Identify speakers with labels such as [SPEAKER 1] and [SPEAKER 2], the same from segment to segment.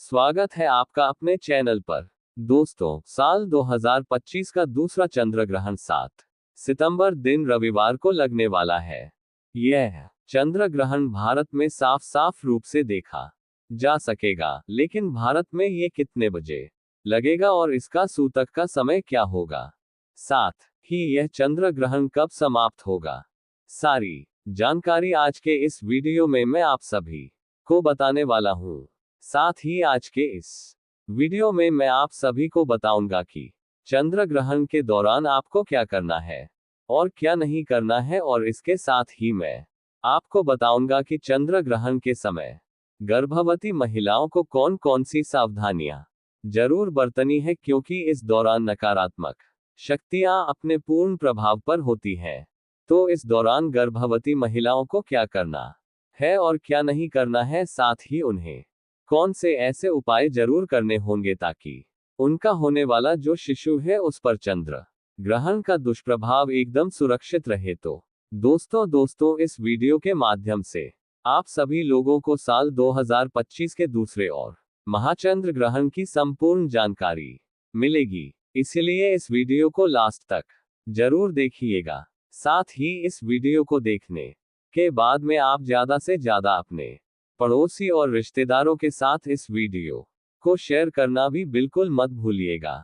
[SPEAKER 1] स्वागत है आपका अपने चैनल पर। दोस्तों, साल 2025 का दूसरा चंद्र ग्रहण 7 सितंबर दिन रविवार को लगने वाला है। यह चंद्र ग्रहण भारत में साफ साफ रूप से देखा जा सकेगा, लेकिन भारत में ये कितने बजे लगेगा और इसका सूतक का समय क्या होगा, साथ ही यह चंद्र ग्रहण कब समाप्त होगा, सारी जानकारी आज के इस वीडियो में मैं आप सभी को बताने वाला हूँ। साथ ही आज के इस वीडियो में मैं आप सभी को बताऊंगा कि चंद्र ग्रहण के दौरान आपको क्या करना है और क्या नहीं करना है, और इसके साथ ही मैं आपको बताऊंगा कि चंद्र ग्रहण के समय गर्भवती महिलाओं को कौन कौन सी सावधानियां जरूर बरतनी है, क्योंकि इस दौरान नकारात्मक शक्तियां अपने पूर्ण प्रभाव पर होती हैं। तो इस दौरान गर्भवती महिलाओं को क्या करना है और क्या नहीं करना है, साथ ही उन्हें कौन से ऐसे उपाय जरूर करने होंगे ताकि उनका होने वाला जो शिशु है उस पर चंद्र ग्रहण का दुष्प्रभाव एकदम सुरक्षित रहे। तो दोस्तों इस वीडियो के माध्यम से आप सभी लोगों को साल 2025 के दूसरे और महाचंद्र ग्रहण की संपूर्ण जानकारी मिलेगी, इसलिए इस वीडियो को लास्ट तक जरूर देखिएगा। साथ ही इस वीडियो को देखने के बाद में आप ज्यादा से ज्यादा अपने पड़ोसी और रिश्तेदारों के साथ इस वीडियो को शेयर करना भी बिल्कुल मत भूलिएगा।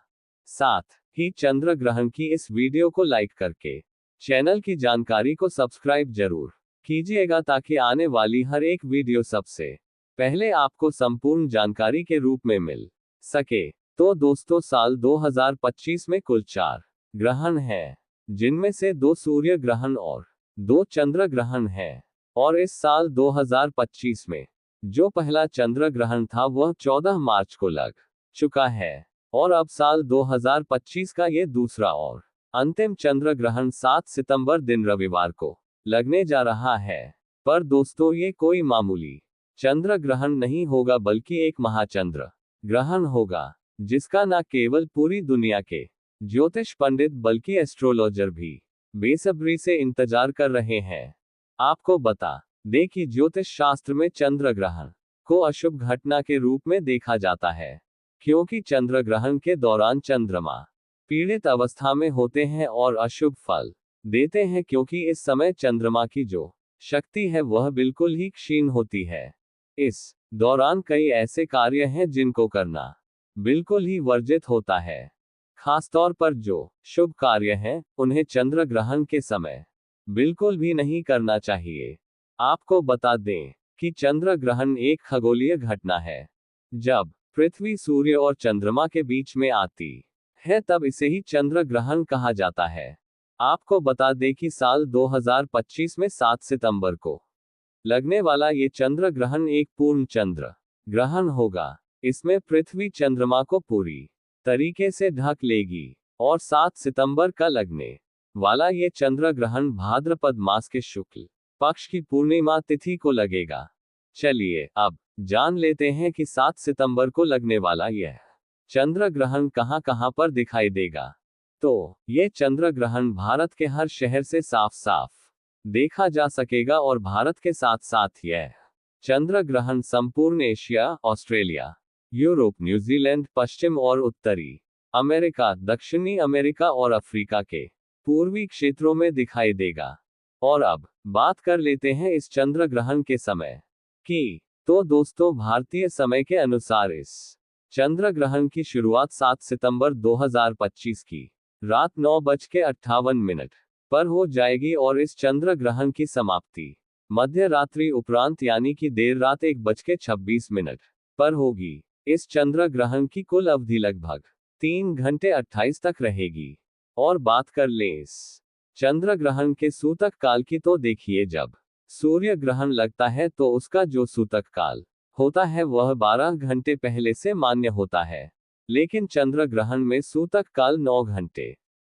[SPEAKER 1] साथ ही चंद्र ग्रहण की इस वीडियो को लाइक करके चैनल की जानकारी को सब्सक्राइब जरूर कीजिएगा, ताकि आने वाली हर एक वीडियो सबसे पहले आपको संपूर्ण जानकारी के रूप में मिल सके। तो दोस्तों, साल 2025 में कुल 4 ग्रहण हैं, जिनमें से 2 सूर्य ग्रहण और 2 चंद्र ग्रहण हैं। और इस साल 2025 में जो पहला चंद्र ग्रहण था वह 14 मार्च को लग चुका है, और अब साल 2025 का ये दूसरा और अंतिम चंद्र ग्रहण 7 सितंबर दिन रविवार को लगने जा रहा है। पर दोस्तों, ये कोई मामूली चंद्र ग्रहण नहीं होगा, बल्कि एक महाचंद्र ग्रहण होगा, जिसका न केवल पूरी दुनिया के ज्योतिष पंडित बल्कि एस्ट्रोलॉजर भी बेसब्री से इंतजार कर रहे हैं। आपको बता दें कि ज्योतिष शास्त्र में चंद्र ग्रहण को अशुभ घटना के रूप में देखा जाता है, क्योंकि चंद्र ग्रहण के दौरान चंद्रमा पीड़ित अवस्था में होते हैं और अशुभ फल देते हैं, क्योंकि इस समय चंद्रमा की जो शक्ति है वह बिल्कुल ही क्षीण होती है। इस दौरान कई ऐसे कार्य हैं जिनको करना बिल्कुल ही वर्जित होता है। खासतौर पर जो शुभ कार्य हैं उन्हें चंद्र ग्रहण के समय बिल्कुल भी नहीं करना चाहिए। आपको बता दें कि चंद्र ग्रहण एक खगोलीय घटना है। जब पृथ्वी सूर्य और चंद्रमा के बीच में आती है तब इसे ही चंद्र ग्रहण कहा जाता है। आपको बता दें कि साल 2025 में 7 सितंबर को लगने वाला ये चंद्र ग्रहण एक पूर्ण चंद्र ग्रहण होगा। इसमें पृथ्वी चंद्रमा को पूरी तरीके से ढक लेगी, और 7 सितंबर का लगने वाला ये चंद्र ग्रहण भाद्रपद मास के शुक्ल पक्ष की पूर्णिमा तिथि को लगेगा। चलिए अब जान लेते हैं कि 7 सितंबर को लगने वाला यह चंद्र ग्रहण कहां कहां पर दिखाई देगा। तो ये चंद्र ग्रहण भारत के हर शहर से साफ साफ देखा जा सकेगा, और भारत के साथ साथ यह चंद्र ग्रहण संपूर्ण एशिया, ऑस्ट्रेलिया, यूरोप, न्यूजीलैंड, पश्चिम और उत्तरी अमेरिका, दक्षिणी अमेरिका और अफ्रीका के पूर्वी क्षेत्रों में दिखाई देगा। और अब बात कर लेते हैं इस चंद्र ग्रहण के समय की। तो दोस्तों, भारतीय समय के अनुसार इस चंद्र ग्रहण की शुरुआत 7 सितंबर 2025 की रात 9:58 पर हो जाएगी, और इस चंद्र ग्रहण की समाप्ति मध्य रात्रि उपरांत यानी कि देर रात 1:26 पर होगी। इस चंद्र ग्रहण की कुल अवधि लगभग 3 घंटे 28 तक रहेगी। और बात कर लें इस चंद्र ग्रहण के सूतक काल की, तो देखिए, जब सूर्य ग्रहण लगता है तो उसका जो सूतक काल होता है वह 12 घंटे पहले से मान्य होता है, लेकिन चंद्र ग्रहण में सूतक काल 9 घंटे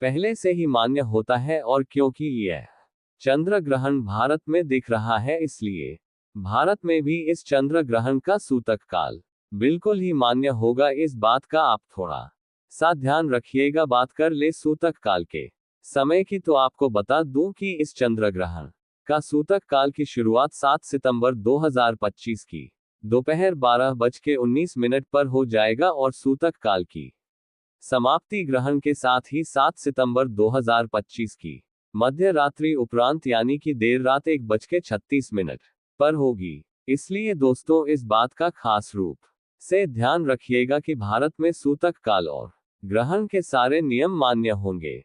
[SPEAKER 1] पहले से ही मान्य होता है। और क्योंकि यह चंद्र ग्रहण भारत में दिख रहा है, इसलिए भारत में भी इस चंद्र ग्रहण का सूतक काल बिल्कुल ही मान्य होगा। इस बात का आप थोड़ा सा ध्यान रखिएगा। बात कर ले सूतक काल के समय की, तो आपको बता दूं कि इस चंद्र ग्रहण का सूतक काल की शुरुआत 7 सितंबर 2025 की दोपहर 12:19 पर हो जाएगा और सूतक काल की समाप्ति ग्रहण के साथ ही 7 सितंबर 2025 की मध्य रात्रि उपरांत यानी कि देर रात 1:36 पर होगी। इसलिए दोस्तों इस बात का खास रूप से ध्यान रखिएगा कि भारत में सूतक काल और ग्रहण के सारे नियम मान्य होंगे।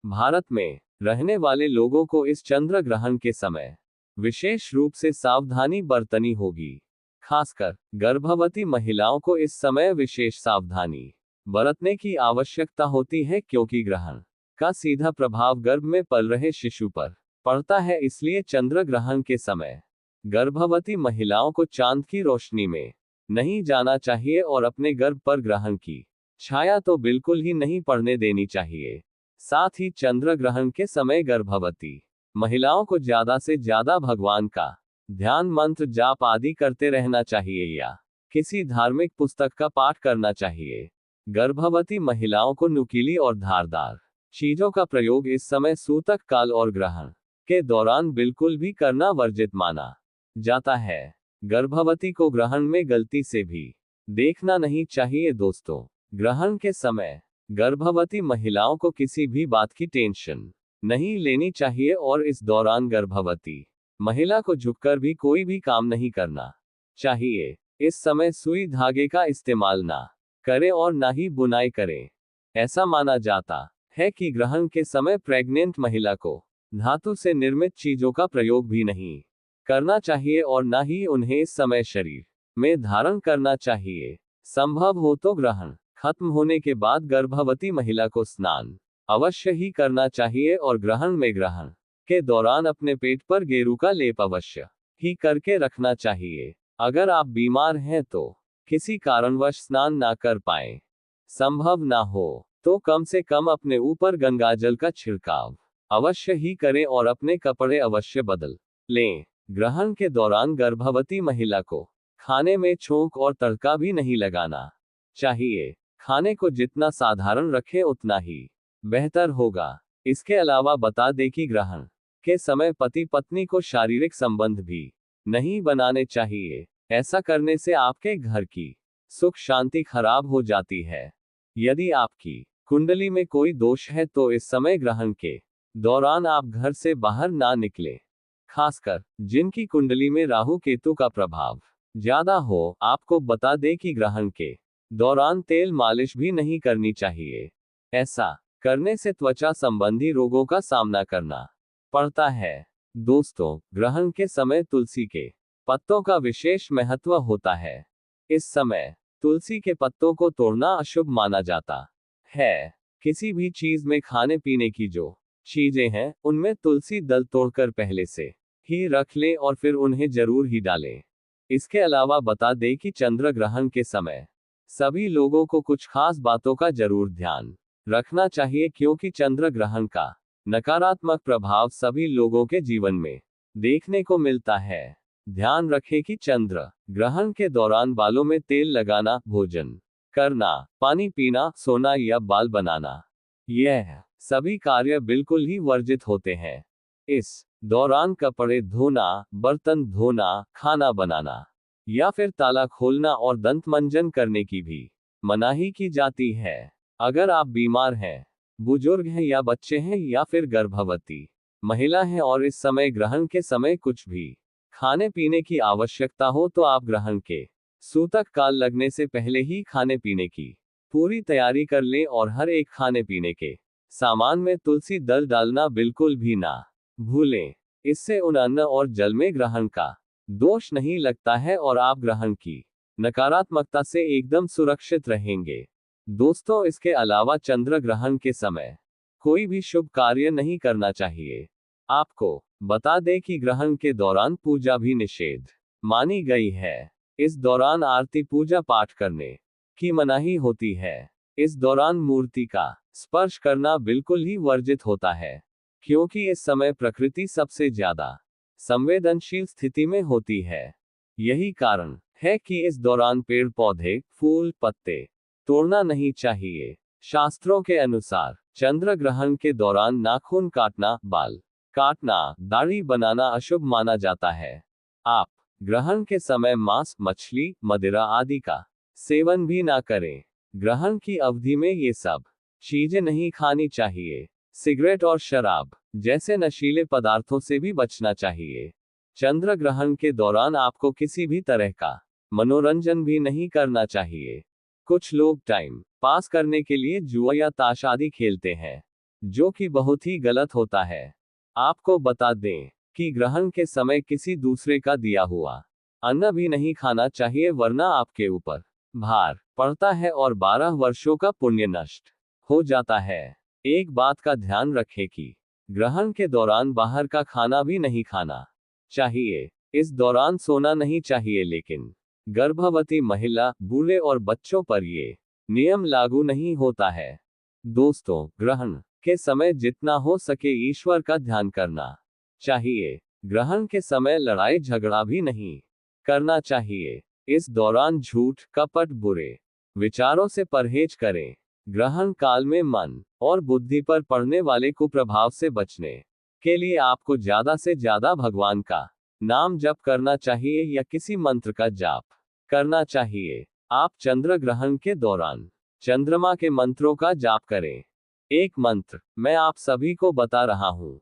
[SPEAKER 1] भारत में रहने वाले लोगों को इस चंद्र ग्रहण के समय विशेष रूप से सावधानी बरतनी होगी। खासकर गर्भवती महिलाओं को इस समय विशेष सावधानी बरतने की आवश्यकता होती है, क्योंकि ग्रहण का सीधा प्रभाव गर्भ में पल रहे शिशु पर पड़ता है। इसलिए चंद्र ग्रहण के समय गर्भवती महिलाओं को चांद की रोशनी में नहीं जाना चाहिए और अपने गर्भ पर ग्रहण की छाया तो बिल्कुल ही नहीं पड़ने देनी चाहिए। साथ ही चंद्र ग्रहण के समय गर्भवती महिलाओं को ज्यादा से ज्यादा भगवान का ध्यान मंत्र जाप आदि करते रहना चाहिए या किसी धार्मिक पुस्तक का पाठ करना चाहिए। गर्भवती महिलाओं को नुकीली और धारदार चीजों का प्रयोग इस समय सूतक काल और ग्रहण के दौरान बिल्कुल भी करना वर्जित माना जाता है। गर्भवती को ग्रहण में गलती से भी देखना नहीं चाहिए। दोस्तों ग्रहण के समय गर्भवती महिलाओं को किसी भी बात की टेंशन नहीं लेनी चाहिए और इस दौरान गर्भवती महिला को झुककर भी कोई भी काम नहीं करना चाहिए। इस समय सुई धागे का इस्तेमाल ना करें और ना ही बुनाई करें। ऐसा माना जाता है कि ग्रहण के समय प्रेग्नेंट महिला को धातु से निर्मित चीजों का प्रयोग भी नहीं करना चाहिए और ना ही उन्हें इस समय शरीर में धारण करना चाहिए। संभव हो तो ग्रहण खत्म होने के बाद गर्भवती महिला को स्नान अवश्य ही करना चाहिए और ग्रहण के दौरान अपने पेट पर गेरू का लेप अवश्य ही करके रखना चाहिए। अगर आप बीमार हैं तो किसी कारणवश स्नान ना कर पाए, संभव ना हो तो कम से कम अपने ऊपर गंगाजल का छिड़काव अवश्य ही करें और अपने कपड़े अवश्य बदल लें। ग्रहण के दौरान गर्भवती महिला को खाने में छोंक और तड़का भी नहीं लगाना चाहिए। खाने को जितना साधारण रखें उतना ही बेहतर होगा। इसके अलावा बता दें कि ग्रहण के समय पति पत्नी को शारीरिक संबंध भी नहीं बनाने चाहिए। ऐसा करने से आपके घर की सुख शांति खराब हो जाती है। यदि आपकी कुंडली में कोई दोष है तो इस समय ग्रहण के दौरान आप घर से बाहर ना निकले। खासकर जिनकी कुंडली में राहु केतु का प्रभाव ज्यादा हो, आपको बता दें कि ग्रहण के दौरान तेल मालिश भी नहीं करनी चाहिए। ऐसा करने से त्वचा संबंधी रोगों का सामना करना पड़ता है। दोस्तों ग्रहण के समय तुलसी के पत्तों का विशेष महत्व होता है। इस समय तुलसी के पत्तों को तोड़ना अशुभ माना जाता है। किसी भी चीज में खाने पीने की जो चीजें हैं उनमें तुलसी दल तोड़कर पहले से ही रख लें और फिर उन्हें जरूर ही डालें। इसके अलावा बता दें कि चंद्र ग्रहण के समय सभी लोगों को कुछ खास बातों का जरूर ध्यान रखना चाहिए, क्योंकि चंद्र ग्रहण का नकारात्मक प्रभाव सभी लोगों के जीवन में देखने को मिलता है। ध्यान रखें कि चंद्र ग्रहण के दौरान बालों में तेल लगाना, भोजन करना, पानी पीना, सोना या बाल बनाना, यह सभी कार्य बिल्कुल ही वर्जित होते हैं। इस दौरान कपड़े धोना, बर्तन धोना, खाना बनाना या फिर ताला खोलना और दंत मंजन करने की भी मनाही की जाती है। अगर आप बीमार हैं, बुजुर्ग हैं या बच्चे हैं या फिर गर्भवती महिला हैं और इस समय ग्रहण के समय कुछ भी खाने पीने की आवश्यकता हो तो आप ग्रहण के सूतक काल लगने से पहले ही खाने पीने की पूरी तैयारी कर लें और हर एक खाने पीने के सामान में तुलसी दल डालना बिल्कुल भी ना भूलें। इससे उन अन्न और जल में ग्रहण का दोष नहीं लगता है और आप ग्रहण की नकारात्मकता से एकदम सुरक्षित रहेंगे। दोस्तों इसके अलावा चंद्र ग्रहण के समय कोई भी शुभ कार्य नहीं करना चाहिए। आपको बता दें कि ग्रहण के दौरान पूजा भी निषेध मानी गई है। इस दौरान आरती पूजा पाठ करने की मनाही होती है। इस दौरान मूर्ति का स्पर्श करना बिल्कुल ही वर्जित होता है, क्योंकि इस समय प्रकृति सबसे ज्यादा संवेदनशील स्थिति में होती है। यही कारण है कि इस दौरान पेड़ पौधे, फूल, पत्ते तोड़ना नहीं चाहिए। शास्त्रों के अनुसार चंद्र ग्रहण के दौरान नाखून काटना, बाल काटना, दाढ़ी बनाना अशुभ माना जाता है। आप ग्रहण के समय मांस, मछली, मदिरा आदि का सेवन भी ना करें। ग्रहण की अवधि में ये सब चीजें नहीं खानी चाहिए। सिगरेट और शराब जैसे नशीले पदार्थों से भी बचना चाहिए। चंद्र ग्रहण के दौरान आपको किसी भी तरह का मनोरंजन भी नहीं करना चाहिए। कुछ लोग टाइम पास करने के लिए जुआ या ताश आदि खेलते हैं, जो कि बहुत ही गलत होता है। आपको बता दें कि ग्रहण के समय किसी दूसरे का दिया हुआ अन्न भी नहीं खाना चाहिए, वरना आपके ऊपर भार पड़ता है और 12 वर्षों का पुण्य नष्ट हो जाता है। एक बात का ध्यान रखें कि ग्रहण के दौरान बाहर का खाना भी नहीं खाना चाहिए। इस दौरान सोना नहीं चाहिए, लेकिन गर्भवती महिला, बूढ़े और बच्चों पर ये नियम लागू नहीं होता है। दोस्तों, ग्रहण के समय जितना हो सके ईश्वर का ध्यान करना चाहिए। ग्रहण के समय लड़ाई झगड़ा भी नहीं करना चाहिए। इस दौरान झूठ, कपट, बुरे विचारों से परहेज करें। ग्रहण काल में मन और बुद्धि पर पड़ने वाले कुप्रभाव से बचने के लिए आपको ज्यादा से ज्यादा भगवान का नाम जप करना चाहिए या किसी मंत्र का जाप करना चाहिए। आप चंद्र ग्रहण के दौरान चंद्रमा के मंत्रों का जाप करें। एक मंत्र मैं आप सभी को बता रहा हूं,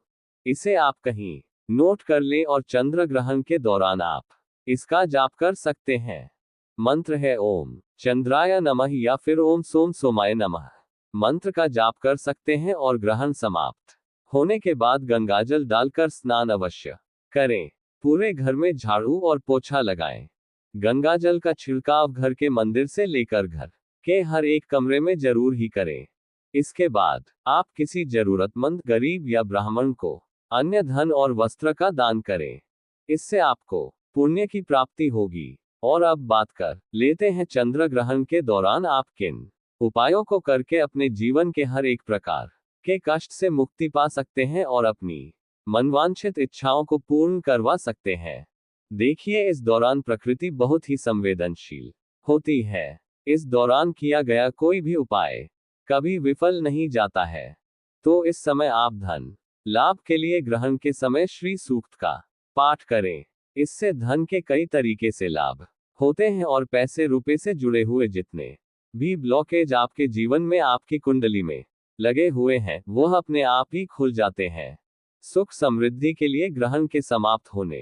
[SPEAKER 1] इसे आप कहीं नोट कर लें और चंद्र ग्रहण के दौरान आप इसका जाप कर सकते हैं। मंत्र है ओम चंद्राय नमः या फिर ओम सोम सोमाय नमः। मंत्र का जाप कर सकते हैं और ग्रहण समाप्त होने के बाद गंगाजल डालकर स्नान अवश्य करें। पूरे घर में झाड़ू और पोछा लगाएं। गंगाजल का छिड़काव घर के मंदिर से लेकर घर के हर एक कमरे में जरूर ही करें। इसके बाद आप किसी जरूरतमंद गरीब या ब्राह्मण को अन्य धन और वस्त्र का दान करें। इससे आपको पुण्य की प्राप्ति होगी। और अब बात कर लेते हैं चंद्र ग्रहण के दौरान आप किन उपायों को करके अपने जीवन के हर एक प्रकार के कष्ट से मुक्ति पा सकते हैं और अपनी मनवांछित इच्छाओं को पूर्ण करवा सकते हैं। देखिए, इस दौरान प्रकृति बहुत ही संवेदनशील होती है। इस दौरान किया गया कोई भी उपाय कभी विफल नहीं जाता है। तो इस समय आप धन लाभ के लिए ग्रहण के समय श्री सूक्त का पाठ करें। इससे धन के कई तरीके से लाभ होते हैं और पैसे रुपए से जुड़े हुए जितने भी ब्लॉकेज आपके जीवन में आपकी कुंडली में लगे हुए हैं, वह अपने आप ही खुल जाते हैं। सुख समृद्धि के लिए ग्रहण के समाप्त होने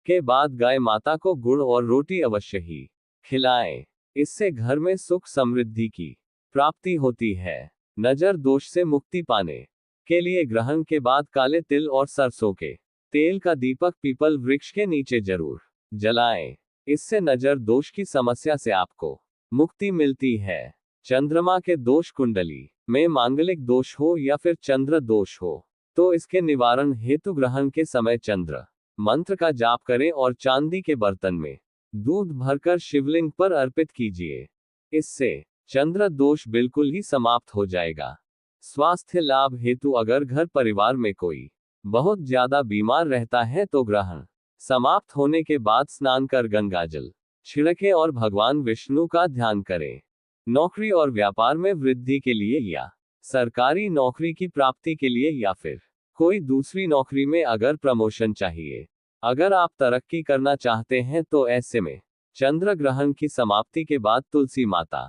[SPEAKER 1] के बाद गाय माता को गुड़ और रोटी अवश्य ही खिलाएं। इससे घर में सुख समृद्धि की प्राप्ति होती है। नजर दोष से मुक्ति पाने के लिए ग्रहण के बाद काले तिल और सरसों के तेल का दीपक पीपल वृक्ष के नीचे जरूर जलाएं। इससे नजर दोष की समस्या से आपको मुक्ति मिलती है। चंद्रमा के दोष कुंडली में मांगलिक दोष हो या फिर चंद्र दोष हो, तो इसके निवारण हेतु ग्रहण के समय चंद्र मंत्र का जाप करें और चांदी के बर्तन में दूध भरकर शिवलिंग पर अर्पित कीजिए। इससे चंद्र दोष बिल्कुल ही समाप्त हो जाएगा। स्वास्थ्य लाभ हेतु अगर घर परिवार में कोई बहुत ज्यादा बीमार रहता है तो ग्रहण समाप्त होने के बाद स्नान कर गंगाजल छिड़के और भगवान विष्णु का ध्यान करें। नौकरी और व्यापार में वृद्धि के लिए या सरकारी नौकरी की प्राप्ति के लिए या फिर कोई दूसरी नौकरी में अगर प्रमोशन चाहिए, अगर आप तरक्की करना चाहते हैं, तो ऐसे में चंद्र ग्रहण की समाप्ति के बाद तुलसी माता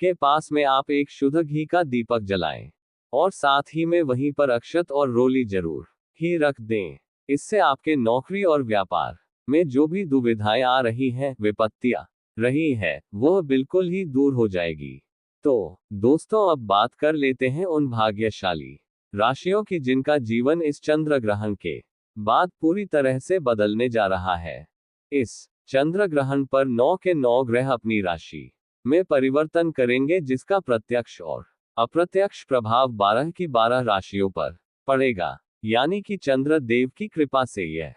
[SPEAKER 1] के पास में आप एक शुद्ध घी का दीपक जलाएं और साथ ही में वहीं पर अक्षत और रोली जरूर ही रख दें। इससे आपके नौकरी और व्यापार में जो भी दुविधाएं आ रही हैं, विपत्तियां रही है, वह बिल्कुल ही दूर हो जाएगी। तो दोस्तों, अब बात कर लेते हैं उन भाग्यशाली राशियों की जिनका जीवन इस चंद्र ग्रहण के बाद पूरी तरह से बदलने जा रहा है। इस चंद्र ग्रहण पर 9 के 9 ग्रह अपनी राशि में परिवर्तन करेंगे, जिसका प्रत्यक्ष और अप्रत्यक्ष प्रभाव 12 की 12 राशियों पर पड़ेगा। यानी कि चंद्र देव की कृपा से यह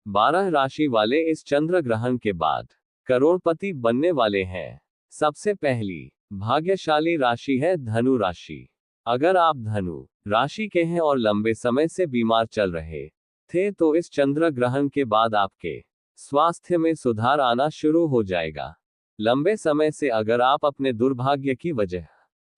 [SPEAKER 1] 12 राशि वाले इस चंद्र ग्रहण के बाद करोड़पति बनने वाले हैं। सबसे पहली भाग्यशाली राशि है धनु राशि। अगर आप धनु राशि के हैं और लंबे समय से बीमार चल रहे थे, तो इस चंद्र ग्रहण के बाद आपके स्वास्थ्य में सुधार आना शुरू हो जाएगा। लंबे समय से अगर आप अपने दुर्भाग्य की वजह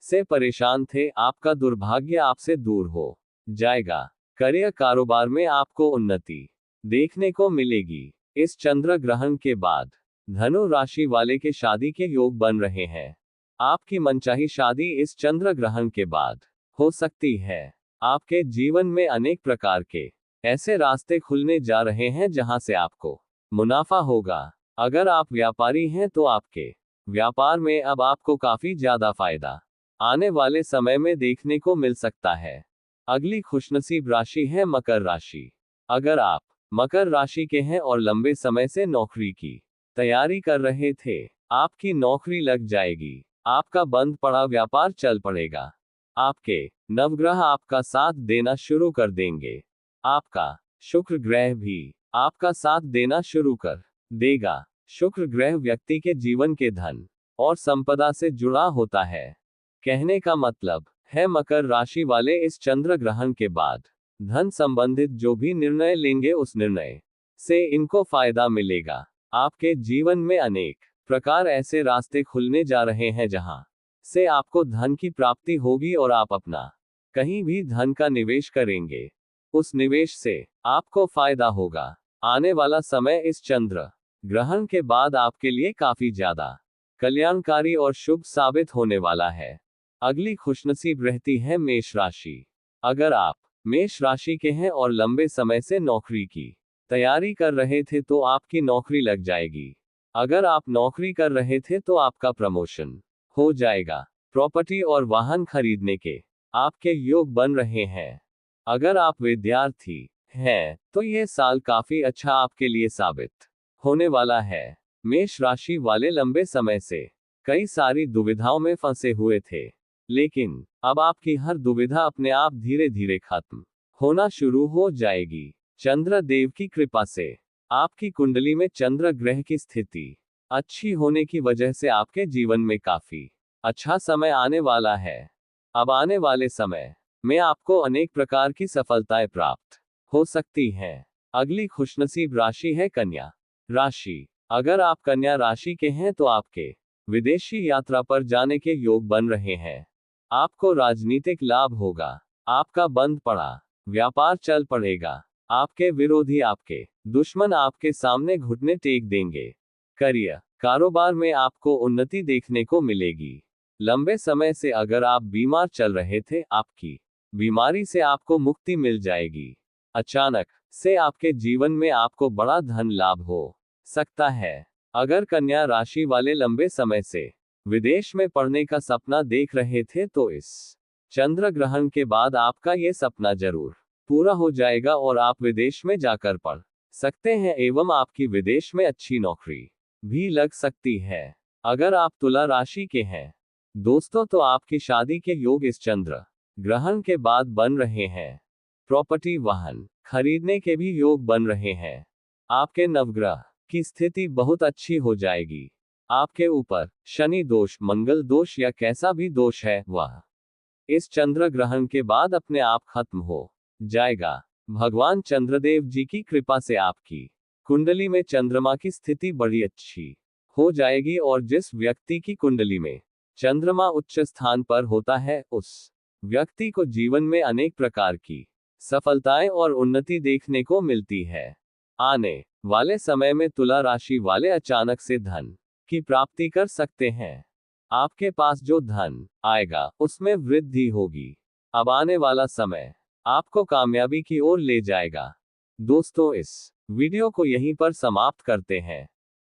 [SPEAKER 1] से परेशान थे, आपका दुर्भाग्य आपसे दूर हो जाएगा। करियर कारोबार में आपको उन्नति देखने को मिलेगी। इस चंद्र ग्रहण के बाद धनु राशि वाले के शादी के योग बन रहे हैं। आपकी मनचाही शादी इस चंद्र ग्रहण के बाद हो सकती है। आपके जीवन में अनेक प्रकार के ऐसे रास्ते खुलने जा रहे हैं जहां से आपको मुनाफा होगा। अगर आप व्यापारी हैं तो आपके व्यापार में अब आपको काफी ज्यादा फायदा आने वाले समय में देखने को मिल सकता है। अगली खुशनसीब राशि है मकर राशि। अगर आप मकर राशि के हैं और लंबे समय से नौकरी की तैयारी कर रहे थे, आपकी नौकरी लग जाएगी। आपका बंद पड़ा व्यापार चल पड़ेगा। आपके नवग्रह आपका साथ देना शुरू कर देंगे। आपका शुक्र ग्रह भी आपका साथ देना शुरू कर देगा। शुक्र ग्रह व्यक्ति के जीवन के धन और संपदा से जुड़ा होता है। कहने का मतलब है मकर राशि वाले इस चंद्र ग्रहण के बाद धन संबंधित जो भी निर्णय लेंगे उस निर्णय से इनको फायदा मिलेगा। आपके जीवन में अनेक प्रकार ऐसे रास्ते खुलने जा रहे हैं जहां से आपको धन की प्राप्ति होगी और आप अपना कहीं भी धन का निवेश करेंगे, उस निवेश से आपको फायदा होगा। आने वाला समय इस चंद्र ग्रहण के बाद आपके लिए काफी ज्यादा कल्याणकारी और शुभ साबित होने वाला है। अगली खुशनसीब रहती है मेष राशि। अगर आप मेष राशि के हैं और लंबे समय से नौकरी की तैयारी कर रहे थे तो आपकी नौकरी लग जाएगी। अगर आप नौकरी कर रहे थे तो आपका प्रमोशन हो जाएगा। प्रॉपर्टी और वाहन खरीदने के आपके योग बन रहे हैं। अगर आप विद्यार्थी हैं तो यह साल काफी अच्छा आपके लिए साबित होने वाला है। मेष राशि वाले लंबे समय से कई सारी दुविधाओं में फंसे हुए थे, लेकिन अब आपकी हर दुविधा अपने आप धीरे धीरे खत्म होना शुरू हो जाएगी। चंद्र देव की कृपा से आपकी कुंडली में चंद्र ग्रह की स्थिति अच्छी होने की वजह से आपके जीवन में काफी अच्छा समय आने वाला है। अब आने वाले समय में आपको अनेक प्रकार की सफलताएं प्राप्त हो सकती हैं। अगली खुशनसीब राशि है कन्या राशि। अगर आप कन्या राशि के हैं तो आपके विदेशी यात्रा पर जाने के योग बन रहे हैं। आपको राजनीतिक लाभ होगा। आपका बंद पड़ा व्यापार चल पड़ेगा। आपके विरोधी आपके दुश्मन आपके सामने घुटने टेक देंगे। करियर कारोबार में आपको उन्नति देखने को मिलेगी। लंबे समय से अगर आप बीमार चल रहे थे, आपकी बीमारी से आपको मुक्ति मिल जाएगी। अचानक से आपके जीवन में आपको बड़ा धन लाभ हो सकता है। अगर कन्या राशि वाले लंबे समय से विदेश में पढ़ने का सपना देख रहे थे तो इस चंद्र ग्रहण के बाद आपका ये सपना जरूर पूरा हो जाएगा और आप विदेश में जाकर पढ़ सकते हैं एवं आपकी विदेश में अच्छी नौकरी भी लग सकती है। अगर आप तुला राशि के हैं दोस्तों तो आपकी शादी के योग इस चंद्र ग्रहण के बाद बन रहे हैं। प्रॉपर्टी वाहन खरीदने के भी योग बन रहे हैं। आपके नवग्रह की स्थिति बहुत अच्छी हो जाएगी। आपके ऊपर शनि दोष, मंगल दोष या कैसा भी दोष है वह इस चंद्र ग्रहण के बाद अपने आप खत्म हो जाएगा। भगवान चंद्रदेव जी की कृपा से आपकी कुंडली में चंद्रमा की स्थिति बड़ी अच्छी हो जाएगी और जिस व्यक्ति की कुंडली में चंद्रमा उच्च स्थान पर होता है उस व्यक्ति को जीवन में अनेक प्रकार की सफलताएं और उन्नति देखने को मिलती है। आने वाले समय में तुला राशि वाले अचानक से धन की प्राप्ति कर सकते हैं। आपके पास जो धन आएगा उसमें वृद्धि होगी। अब आने वाला समय आपको कामयाबी की ओर ले जाएगा। दोस्तों, इस वीडियो को यहीं पर समाप्त करते हैं।